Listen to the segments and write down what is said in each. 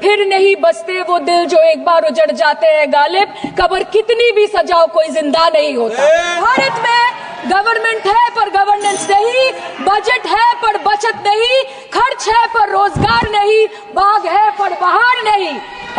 फिर नहीं बसते वो दिल जो एक बार उजड़ जाते हैं गालिब, कब्र कितनी भी सजाओ कोई जिंदा नहीं होता। भारत में गवर्नमेंट है पर गवर्नेंस नहीं, बजट है पर बचत नहीं, खर्च है पर रोजगार नहीं, बाग है पर बहार नहीं।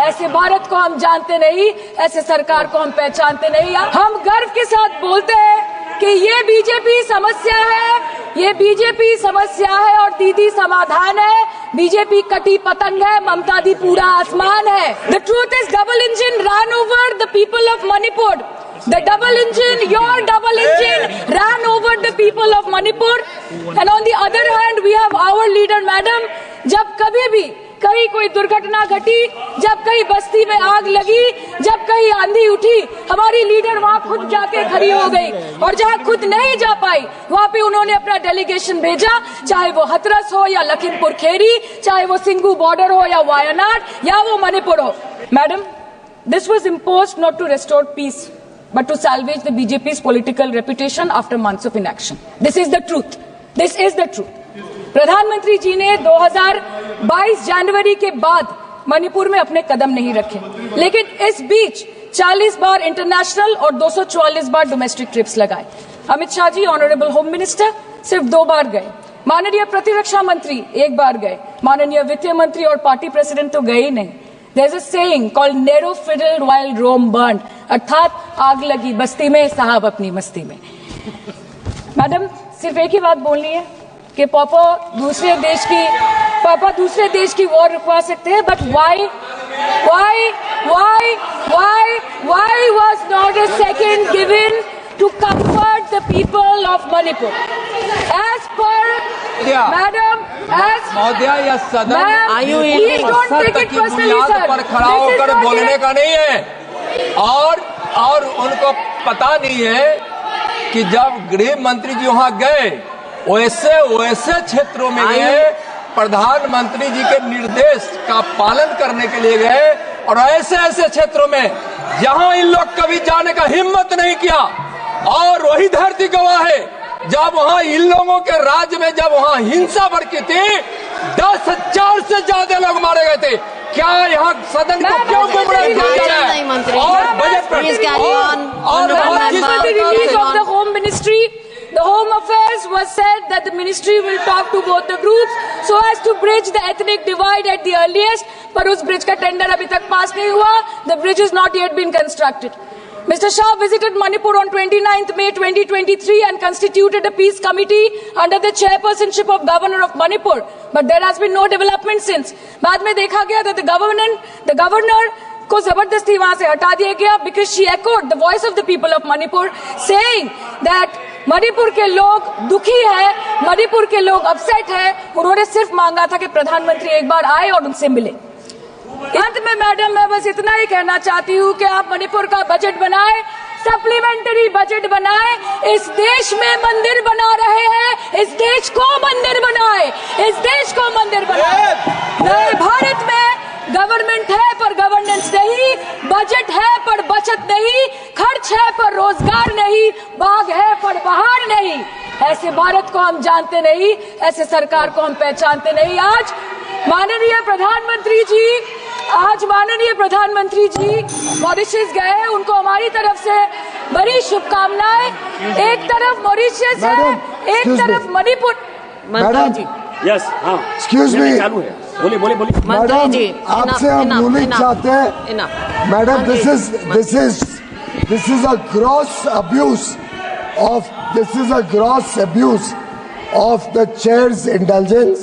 ऐसे भारत को हम जानते नहीं, ऐसे सरकार को हम पहचानते नहीं। हम गर्व के साथ बोलते हैं कि ये बीजेपी समस्या है, ये बीजेपी समस्या है और दीदी समाधान है। बीजेपी कटी पतंग है, ममता दी पूरा आसमान है। The truth is double engine ran over the people of Manipur. The double engine, your double engine ran over the people of Manipur. And on the other hand, we have our leader, madam. जब कभी भी कहीं कोई दुर्घटना घटी, जब कहीं बस्ती में आग लगी, जब कहीं आंधी उठी, हमारी लीडर वहां खुद जाके खड़ी हो गई। और जहां खुद नहीं जा पाई, वहां पे उन्होंने अपना डेलीगेशन भेजा, चाहे वो हथरस हो या लखीमपुर खेरी, चाहे वो सिंगू बॉर्डर हो या वायनाड या वो मणिपुर हो। Madam, this was imposed not to restore peace, but to salvage the BJP's political reputation after months of inaction. This is the truth. This is the truth. प्रधानमंत्री जी ने 2022 जनवरी के बाद मणिपुर में अपने कदम नहीं रखे, लेकिन इस बीच 40 बार इंटरनेशनल और 244 बार डोमेस्टिक ट्रिप्स लगाए। Amit Shah ji, honourable home minister, सिर्फ 2 बार गए। माननीय प्रतिरक्षा मंत्री 1 बार गए। माननीय वित्त मंत्री और पार्टी प्रेसिडेंट तो गए ही नहीं। There's a saying called narrow fiddle while Rome burned, अर्थात आग लगी बस्ती में, साहब अपनी मस्ती में। मैडम, सिर्फ एक ही बात बोलनी है कि पापा दूसरे देश की वॉर रुकवा सकते हैं, but why was not a second given to comfort the people of Manipur? As per madam, as महोदया, यह सदन please don't take it personally, sir. पर खड़ा होकर बोलने का नहीं है। और उनको पता नहीं है कि जब गृह मंत्री जी वहां गए, वैसे क्षेत्रों में गए, प्रधानमंत्री जी के निर्देश का पालन करने के लिए गए, और ऐसे क्षेत्रों में जहां इन लोग कभी जाने का हिम्मत नहीं किया। और वही धरती गवाह है, जब वहां इन लोगों के राज्य में जब वहां हिंसा भड़की थी, 10,000 से ज्यादा लोग मारे गए थे। क्या यहाँ सदन को क्यों गुमराह किया जा रहा है? और budget The Home Affairs was said that the ministry will talk to both the groups so as to bridge the ethnic divide at the earliest. पर उस ब्रिज का टेंडर अभी तक पास नहीं हुआ. The bridge has not yet been constructed. Mr. Shah visited Manipur on 29th May 2023 and constituted a peace committee under the chairpersonship of Governor of Manipur. But there has been no development since. बाद में देखा गया that the governor को जबरदस्ती वहां से हटा दिया गया because she echoed the voice of the people of Manipur saying that Manipur के लोग दुखी है, मणिपुर के लोग अपसेट है। उन्होंने सिर्फ मांगा था कि प्रधानमंत्री एक बार आए और उनसे मिले। अंत में मैडम, मैं बस इतना ही कहना चाहती हूँ कि आप मणिपुर का बजट बनाए, सप्लीमेंट्री बजट बनाए। इस देश में मंदिर बना रहे हैं, इस देश को मंदिर बनाए, इस देश को मंदिर बनाए। नए भारत में गवर्नमेंट है पर गवर्नेंस नहीं, बजट है पर बचत नहीं, खर्च है पर रोजगार नहीं, बाग है पर बहार नहीं। ऐसे भारत को हम जानते नहीं, ऐसे सरकार को हम पहचानते नहीं। आज माननीय प्रधानमंत्री जी मॉरिशस गए, उनको हमारी तरफ से बड़ी शुभकामनाएं। एक तरफ मॉरिशस है, एक तरफ मणिपुर। मैडम जी, यस, हाँ, एक्सक्यूज मी, बोलिए मैडम, आपसे हम बोलना चाहते हैं। Madam, this is a gross abuse of the chair's indulgence.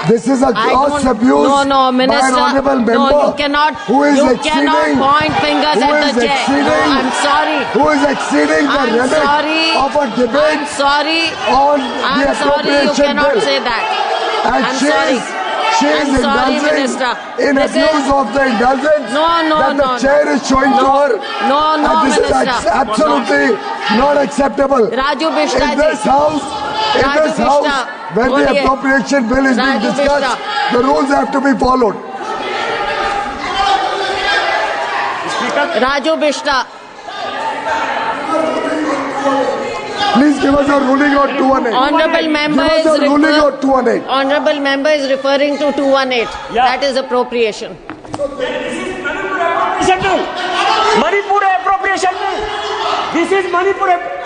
This is a gross abuse Minister, by an honorable member. No, you cannot point fingers at the chair. No, I'm sorry. Who is exceeding the limit of a debate I'm sorry. on the appropriation You cannot bill. say that. And I'm she sorry. is indulging Minister. in abuse of the indulgence that the chair is showing to her. No, and this Minister. is absolutely not acceptable. Raju Bishra In this house, when the appropriation bill is being discussed, the rules have to be followed. Raju Bishra. Please give us a ruling on 218. Honorable member Give us a ruling on 218. Honorable member is referring to 218. Yeah. That is appropriation. Manipur appropriation bill. This is Manipur.